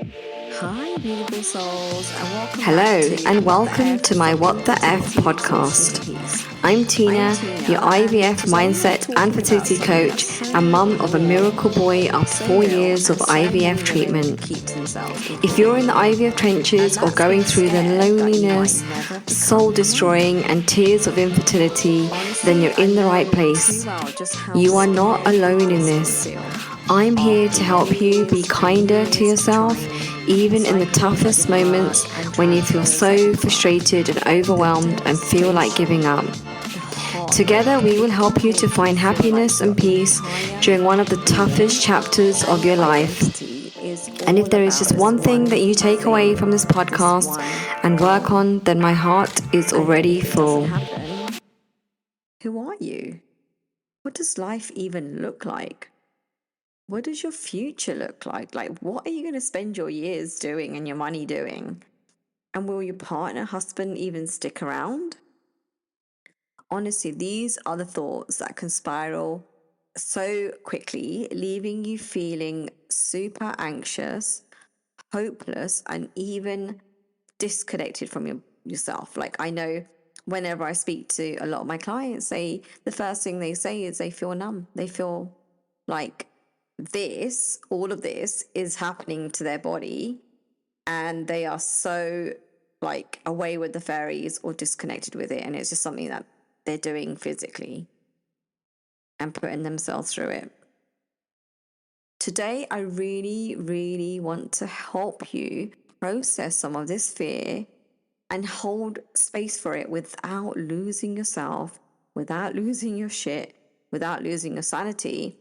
Hi, beautiful souls, and welcome Hello, back to and welcome to my What the F podcast. I'm Tina, your IVF mindset and fertility coach and mum of a miracle boy after 4 years of IVF treatment. If you're in the IVF trenches or going through the loneliness, soul-destroying and tears of infertility, then you're in the right place. You are not alone in this. I'm here to help you be kinder to yourself, even in the toughest moments when you feel so frustrated and overwhelmed and feel like giving up. Together, we will help you to find happiness and peace during one of the toughest chapters of your life. And if there is just one thing that you take away from this podcast and work on, then my heart is already full. Who are you? What does life even look like? What does your future look like? Like, what are you going to spend your years doing and your money doing? And will your partner, husband even stick around? Honestly, these are the thoughts that can spiral so quickly, leaving you feeling super anxious, hopeless, and even disconnected from yourself. Like, I know whenever I speak to a lot of my clients, the first thing they say is they feel numb. They feel like all of this is happening to their body, and they are so like away with the fairies or disconnected with it, and it's just something that they're doing physically and putting themselves through it. Today, I really, really want to help you process some of this fear and hold space for it without losing yourself, without losing your shit, without losing your sanity,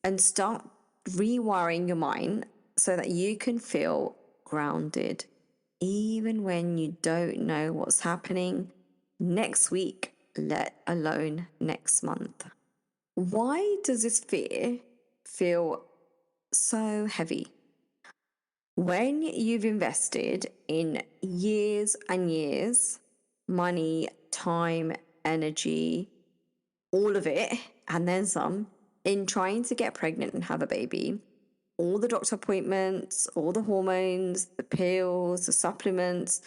and start rewiring your mind so that you can feel grounded, even when you don't know what's happening next week, let alone next month. Why does this fear feel so heavy? When you've invested in years and years, money, time, energy, all of it, and then some, in trying to get pregnant and have a baby, all the doctor appointments, all the hormones, the pills, the supplements,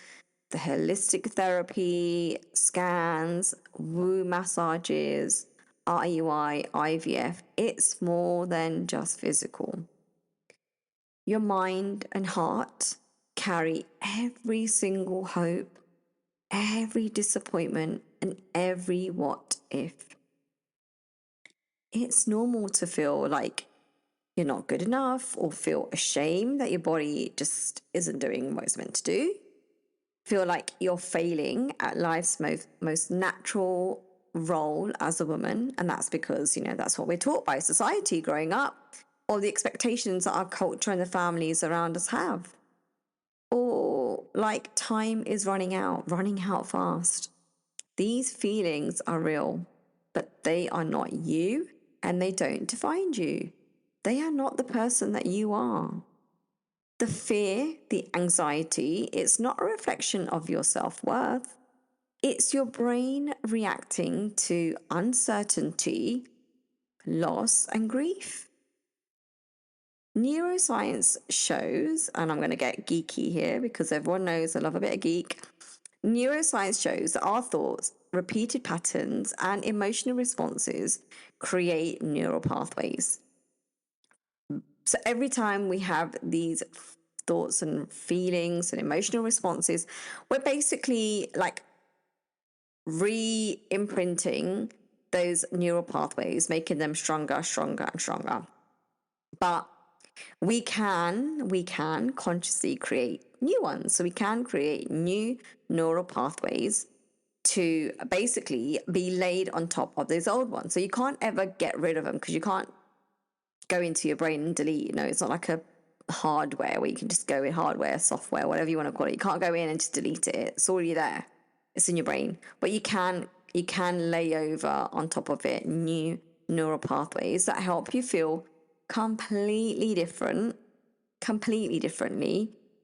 the holistic therapy, scans, woo massages, IUI, IVF, it's more than just physical. Your mind and heart carry every single hope, every disappointment, and every what if. It's normal to feel like you're not good enough or feel ashamed that your body just isn't doing what it's meant to do. Feel like you're failing at life's most natural role as a woman. And that's because, that's what we're taught by society growing up, or the expectations that our culture and the families around us have. Or like time is running out fast. These feelings are real, but they are not you, and they don't define you. They are not the person that you are. The fear, the anxiety, it's not a reflection of your self-worth. It's your brain reacting to uncertainty, loss, and grief. Neuroscience shows, and I'm going to get geeky here because everyone knows I love a bit of geek. Neuroscience shows that our thoughts, repeated patterns, and emotional responses create neural pathways. So every time we have these thoughts and feelings and emotional responses, we're basically like re-imprinting those neural pathways, making them stronger and stronger. But we can consciously create new ones. So we can create new neural pathways to basically be laid on top of those old ones. So you can't ever get rid of them, because you can't go into your brain and delete. It's not like a hardware where you can just go in, hardware, software, whatever you want to call it. You can't go in and just delete it. It's already there. It's in your brain. But you can lay over on top of it new neural pathways that help you feel completely differently,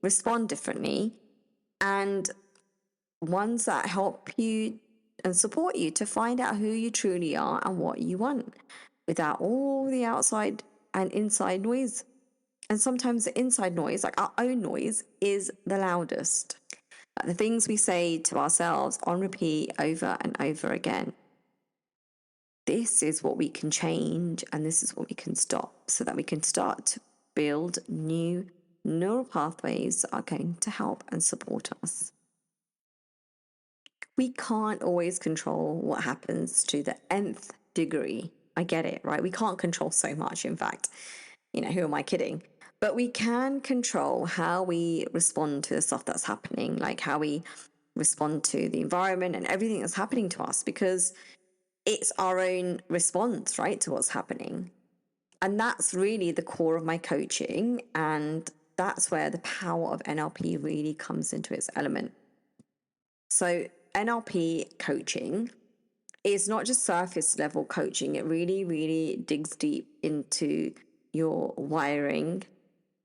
respond differently, and ones that help you and support you to find out who you truly are and what you want without all the outside and inside noise. And sometimes the inside noise, like our own noise, is the loudest. Like the things we say to ourselves on repeat over and over again. This is what we can change, and this is what we can stop, so that we can start to build new neural pathways that are going to help and support us. We can't always control what happens to the nth degree. I get it, right? We can't control so much. In fact, who am I kidding? But we can control how we respond to the stuff that's happening, like how we respond to the environment and everything that's happening to us, because it's our own response, right, to what's happening. And that's really the core of my coaching. And that's where the power of NLP really comes into its element. So NLP coaching is not just surface level coaching. It really, really digs deep into your wiring,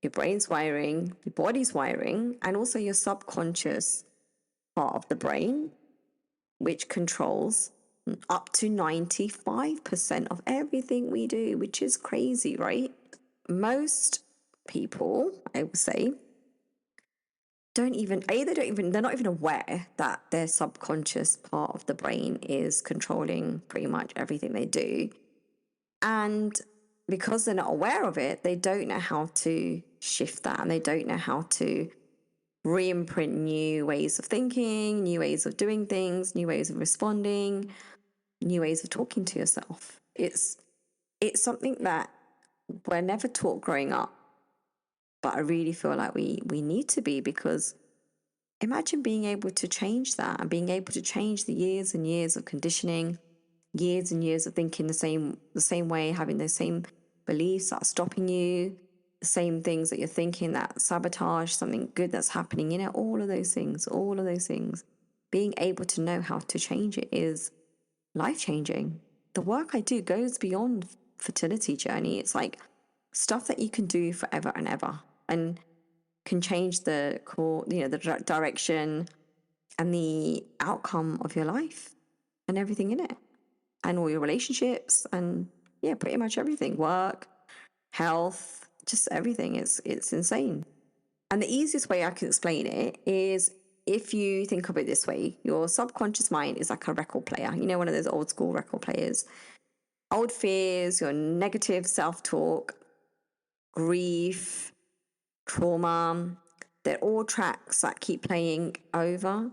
your brain's wiring, your body's wiring, and also your subconscious part of the brain, which controls up to 95% of everything we do, which is crazy, right? Most people, I would say, they're not even aware that their subconscious part of the brain is controlling pretty much everything they do. And because they're not aware of it, they don't know how to shift that, and they don't know how to re-imprint new ways of thinking, new ways of doing things, new ways of responding, new ways of talking to yourself. It's something that we're never taught growing up, but I really feel like we need to be, because imagine being able to change that, and being able to change the years and years of conditioning, years and years of thinking the same way, having those same beliefs that are stopping you, the same things that you're thinking that sabotage something good that's happening, all of those things. Being able to know how to change it is life-changing. The work I do goes beyond fertility journey. It's like stuff that you can do forever and ever, and can change the core, the direction and the outcome of your life and everything in it, and all your relationships, and pretty much everything, work, health, just everything. It's insane. And the easiest way I can explain it is, if you think of it this way, your subconscious mind is like a record player, one of those old school record players. Old fears, your negative self-talk, grief, trauma, they're all tracks that keep playing over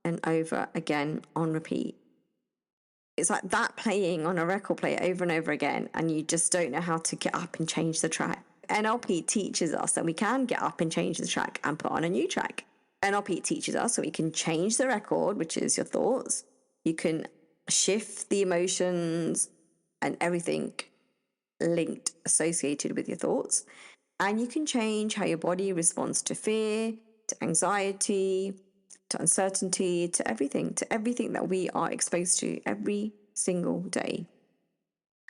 and over again on repeat. It's like that playing on a record player over and over again, and you just don't know how to get up and change the track. NLP teaches us that we can get up and change the track and put on a new track. NLP teaches us that we can change the record, which is your thoughts. You can shift the emotions and everything linked, associated with your thoughts. And you can change how your body responds to fear, to anxiety, to uncertainty, to everything that we are exposed to every single day.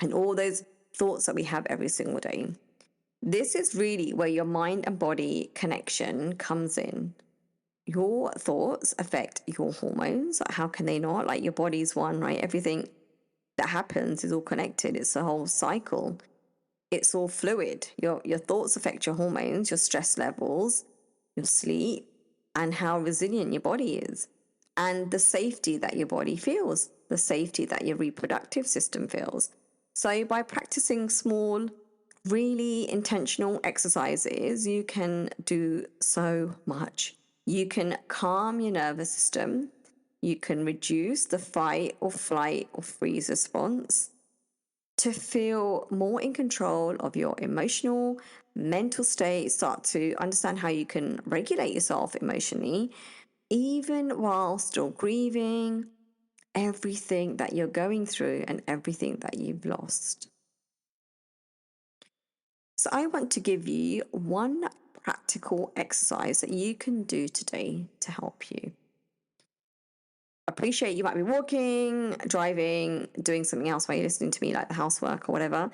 And all those thoughts that we have every single day. This is really where your mind and body connection comes in. Your thoughts affect your hormones. How can they not? Like, your body's one, right? Everything that happens is all connected. It's a whole cycle. It's all fluid. Your thoughts affect your hormones, your stress levels, your sleep, and how resilient your body is, and the safety that your body feels, the safety that your reproductive system feels. So by practicing small, really intentional exercises, you can do so much. You can calm your nervous system. You can reduce the fight or flight or freeze response to feel more in control of your emotional, mental state. Start to understand how you can regulate yourself emotionally, even while still grieving everything that you're going through and everything that you've lost. So I want to give you one practical exercise that you can do today to help you. Appreciate you might be walking, driving, doing something else while you're listening to me, like the housework or whatever.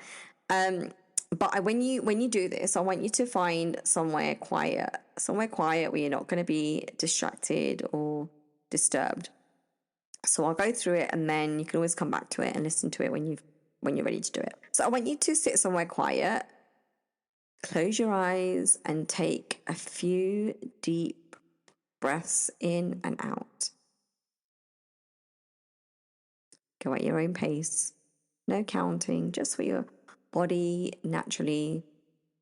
But when you do this, I want you to find somewhere quiet where you're not going to be distracted or disturbed. So I'll go through it, and then you can always come back to it and listen to it when you're ready to do it. So I want you to sit somewhere quiet. Close your eyes and take a few deep breaths in and out. Go at your own pace. No counting, just where your body naturally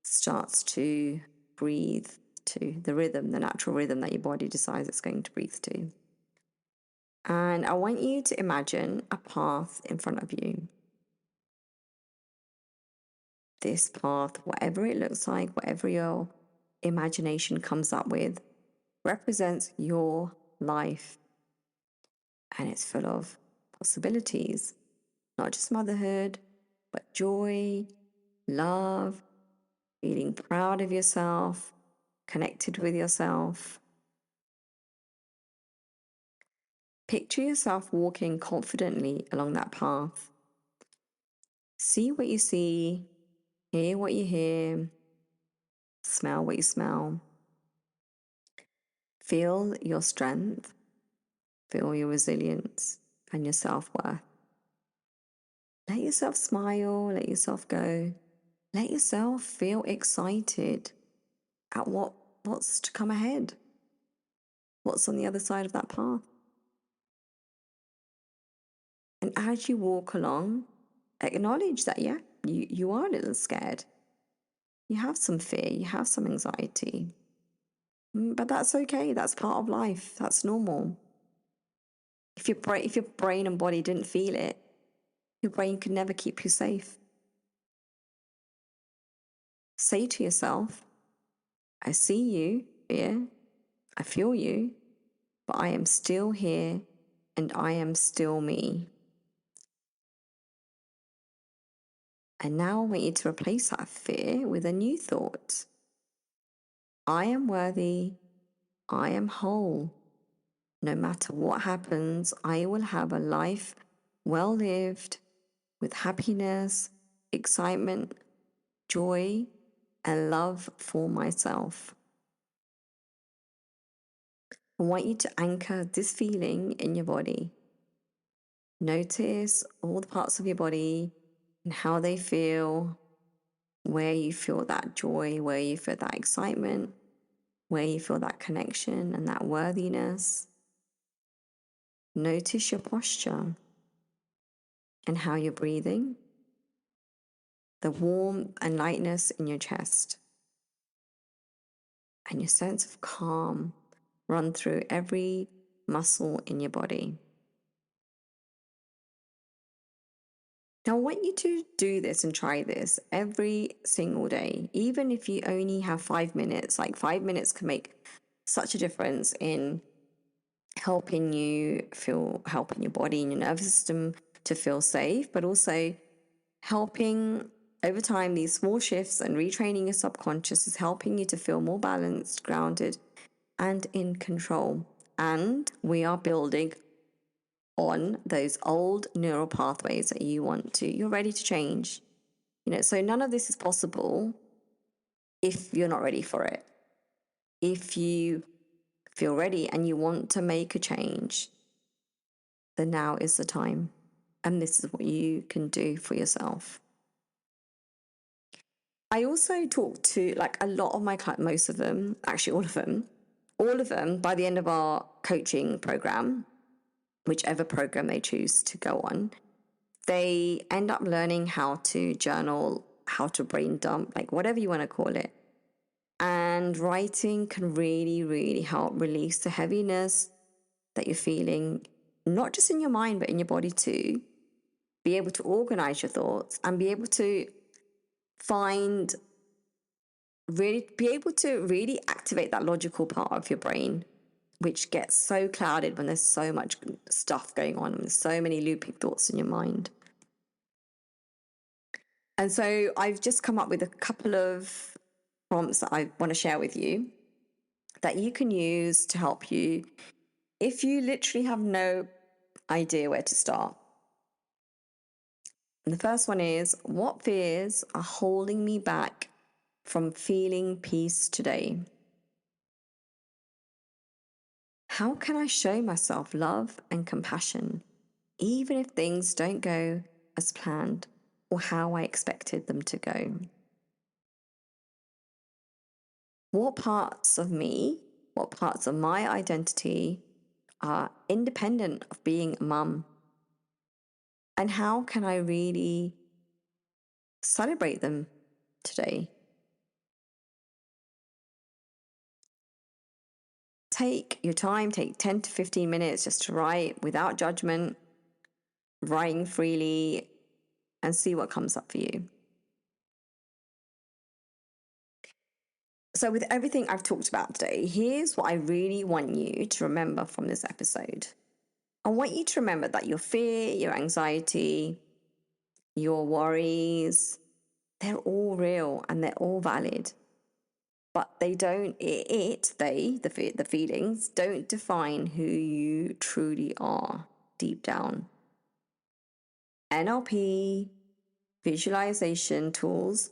starts to breathe to, the rhythm, the natural rhythm that your body decides it's going to breathe to. And I want you to imagine a path in front of you. This path, whatever it looks like, whatever your imagination comes up with, represents your life. And it's full of possibilities, not just motherhood, but joy, love, feeling proud of yourself, connected with yourself. Picture yourself walking confidently along that path. See what you see, hear what you hear, smell what you smell. Feel your strength, feel your resilience and your self-worth. Let yourself smile, let yourself go. Let yourself feel excited at what's to come ahead. What's on the other side of that path. And as you walk along, acknowledge that, yeah, you are a little scared. You have some fear, you have some anxiety. But that's okay, that's part of life, that's normal. If your brain and body didn't feel it, your brain could never keep you safe. Say to yourself, I see you, fear, I feel you, but I am still here and I am still me. And now I want you to replace that fear with a new thought. I am worthy, I am whole. No matter what happens, I will have a life well lived with happiness, excitement, joy, and love for myself. I want you to anchor this feeling in your body. Notice all the parts of your body and how they feel, where you feel that joy, where you feel that excitement, where you feel that connection and that worthiness. Notice your posture and how you're breathing, the warmth and lightness in your chest, and your sense of calm run through every muscle in your body. Now, I want you to do this and try this every single day, even if you only have 5 minutes. Like 5 minutes can make such a difference in helping your body and your nervous system to feel safe, but also helping over time. These small shifts and retraining your subconscious is helping you to feel more balanced, grounded, and in control. And we are building on those old neural pathways that you're ready to change. So none of this is possible if you're not ready for it. If you feel ready and you want to make a change, then now is the time. And this is what you can do for yourself. I also talk to a lot of my clients, most of them, actually all of them by the end of our coaching program, whichever program they choose to go on, they end up learning how to journal, how to brain dump, whatever you want to call it. And writing can really, really help release the heaviness that you're feeling, not just in your mind, but in your body too. Be able to organize your thoughts and be able to really activate that logical part of your brain, which gets so clouded when there's so much stuff going on and there's so many looping thoughts in your mind. And so I've just come up with a couple of prompts that I want to share with you that you can use to help you if you literally have no idea where to start. And the first one is, what fears are holding me back from feeling peace today? How can I show myself love and compassion, even if things don't go as planned or how I expected them to go? What parts of me, what parts of my identity are independent of being a mum? And how can I really celebrate them today? Take your time, take 10 to 15 minutes just to write without judgment, writing freely, and see what comes up for you. So, with everything I've talked about today, here's what I really want you to remember from this episode. I want you to remember that your fear, your anxiety, your worries, they're all real and they're all valid. But they don't, the feelings, don't define who you truly are deep down. NLP, visualization tools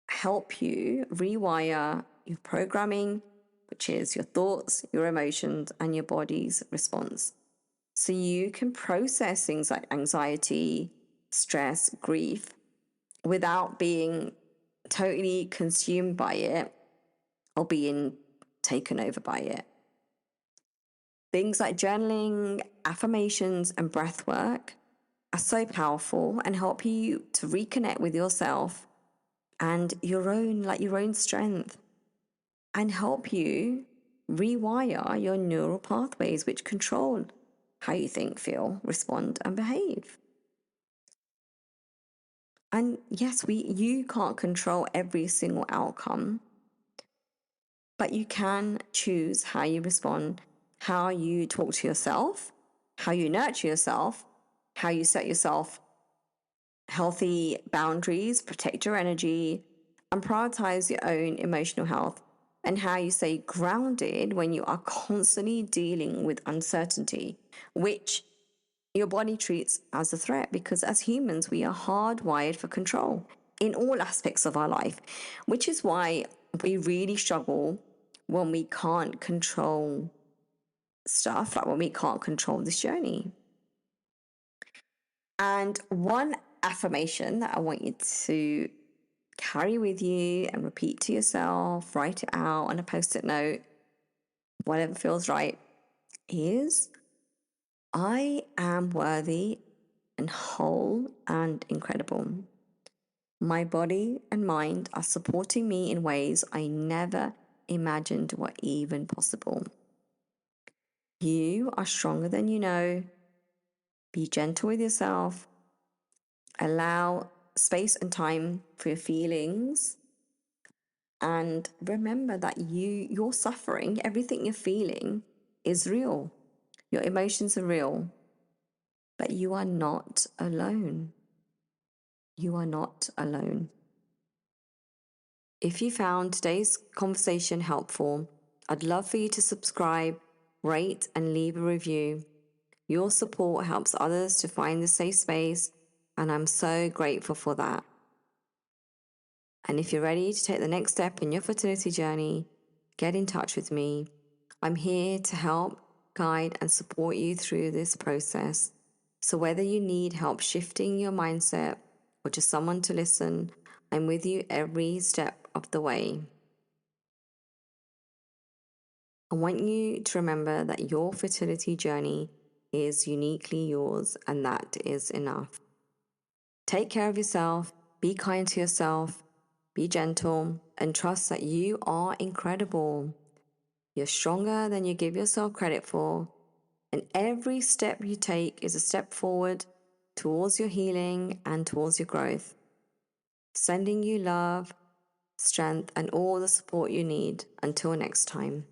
help you rewire your programming, which is your thoughts, your emotions, and your body's response. So you can process things like anxiety, stress, grief without being totally consumed by it or being taken over by it. Things like journaling, affirmations, and breath work are so powerful and help you to reconnect with yourself and your own strength, and help you rewire your neural pathways which control how you think, feel, respond, and behave. And yes, you can't control every single outcome, but you can choose how you respond, how you talk to yourself, how you nurture yourself, how you set yourself healthy boundaries, protect your energy, and prioritize your own emotional health, and how you stay grounded when you are constantly dealing with uncertainty, which your body treats as a threat, because as humans, we are hardwired for control in all aspects of our life, which is why we really struggle when we can't control stuff, like when we can't control this journey. And one affirmation that I want you to carry with you and repeat to yourself, write it out on a post-it note, whatever feels right, is I am worthy and whole and incredible. My body and mind are supporting me in ways I never imagined were even possible. You are stronger than you know. Be gentle with yourself. Allow space and time for your feelings. And remember that your suffering, everything you're feeling is real. Your emotions are real. But you are not alone. You are not alone. If you found today's conversation helpful, I'd love for you to subscribe, rate, and leave a review. Your support helps others to find the safe space, and I'm so grateful for that. And if you're ready to take the next step in your fertility journey, get in touch with me. I'm here to help, guide, and support you through this process. So whether you need help shifting your mindset or just someone to listen, I'm with you every step of the way. I want you to remember that your fertility journey is uniquely yours, and that is enough. Take care of yourself, be kind to yourself, be gentle, and trust that you are incredible. You're stronger than you give yourself credit for, and every step you take is a step forward towards your healing and towards your growth. Sending you love, strength, and all the support you need. Until next time.